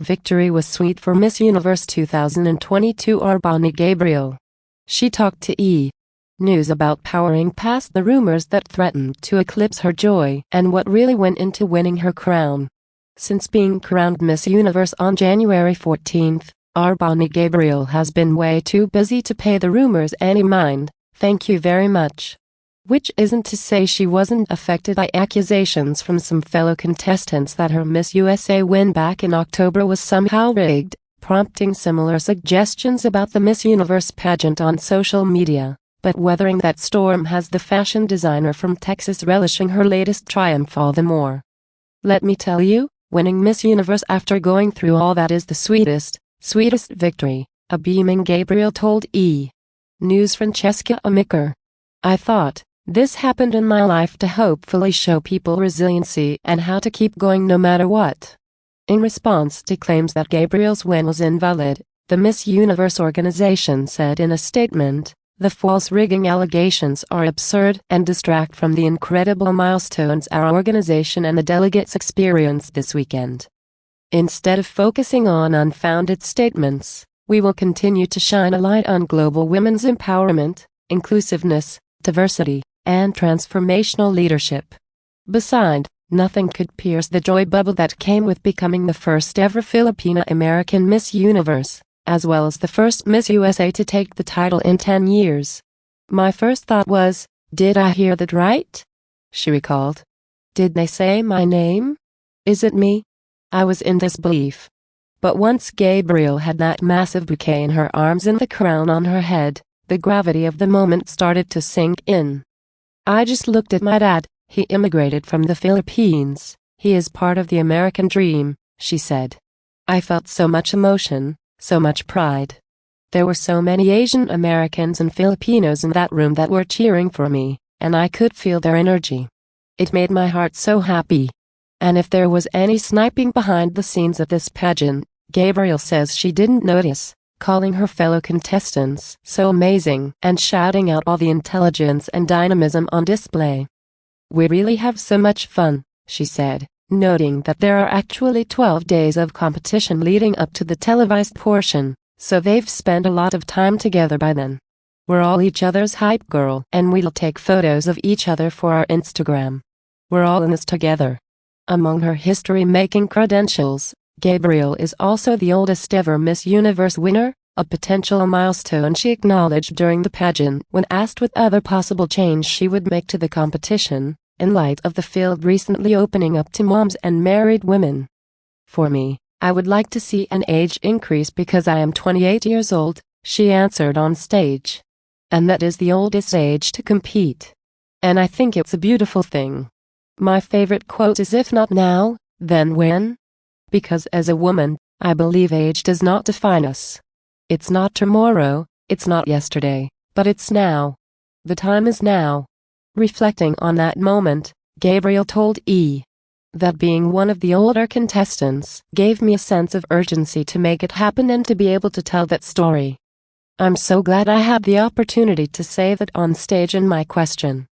Victory was sweet for Miss Universe 2022 Arbani Gabriel. She talked to E! News about powering past the rumors that threatened to eclipse her joy and what really went into winning her crown. Since being crowned Miss Universe on January 14th, Arbani Gabriel has been way too busy to pay the rumors any mind, thank you very much. Which isn't to say she wasn't affected by accusations from some fellow contestants that her Miss USA win back in October was somehow rigged, prompting similar suggestions about the Miss Universe pageant on social media. But weathering that storm has the fashion designer from Texas relishing her latest triumph all the more. Let me tell you, winning Miss Universe after going through all that is the sweetest victory, a beaming Gabriel told E! News Francesca Amicker. I thought, this happened in my life to hopefully show people resiliency and how to keep going no matter what. In response to claims that Gabriel's win was invalid, the Miss Universe organization said in a statement, the false rigging allegations are absurd and distract from the incredible milestones our organization and the delegates experienced this weekend. Instead of focusing on unfounded statements, we will continue to shine a light on global women's empowerment, inclusiveness, diversity, and transformational leadership. Besides, nothing could pierce the joy bubble that came with becoming the first ever Filipina-American Miss Universe, as well as the first Miss USA to take the title in 10 years. My first thought was, did I hear that right? She recalled. Did they say my name? Is it me? I was in disbelief. But once Gabriel had that massive bouquet in her arms and the crown on her head, the gravity of the moment started to sink in. I just looked at my dad. He immigrated from the Philippines. He is part of the American dream, she said. I felt so much emotion, so much pride. There were so many Asian Americans and Filipinos in that room that were cheering for me, and I could feel their energy. It made my heart so happy. And if there was any sniping behind the scenes at this pageant, Gabriel says she didn't notice, calling her fellow contestants so amazing and shouting out all the intelligence and dynamism on display. We really have so much fun, she said, noting that there are actually 12 days of competition leading up to the televised portion, so they've spent a lot of time together by then. We're all each other's hype girl and we'll take photos of each other for our Instagram. We're all in this together. Among her history-making credentials, Gabriel is also the oldest ever Miss Universe winner, a potential milestone she acknowledged during the pageant when asked what other possible change she would make to the competition, in light of the field recently opening up to moms and married women. For me, I would like to see an age increase because I am 28 years old, she answered on stage. And that is the oldest age to compete. And I think it's a beautiful thing. My favorite quote is if not now, then when? Because as a woman, I believe age does not define us. It's not tomorrow, it's not yesterday, but it's now. The time is now. Reflecting on that moment, Gabriel told E! that being one of the older contestants gave me a sense of urgency to make it happen and to be able to tell that story. I'm so glad I had the opportunity to say that on stage in my question.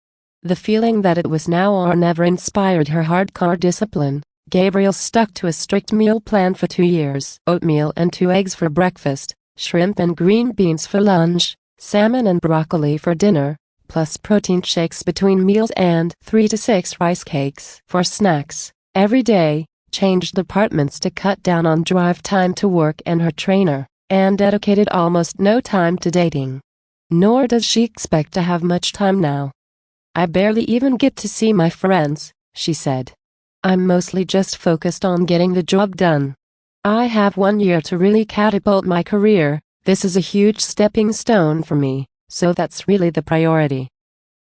The feeling that it was now or never inspired her hardcore discipline. Gabriel stuck to a strict meal plan for 2 years. Oatmeal and 2 eggs for breakfast, shrimp and green beans for lunch, salmon and broccoli for dinner, plus protein shakes between meals and 3 to 6 rice cakes for snacks. Every day, changed departments to cut down on drive time to work and her trainer, and dedicated almost no time to dating. Nor does she expect to have much time now. I barely even get to see my friends, she said. I'm mostly just focused on getting the job done. I have 1 year to really catapult my career. This is a huge stepping stone for me, so that's really the priority.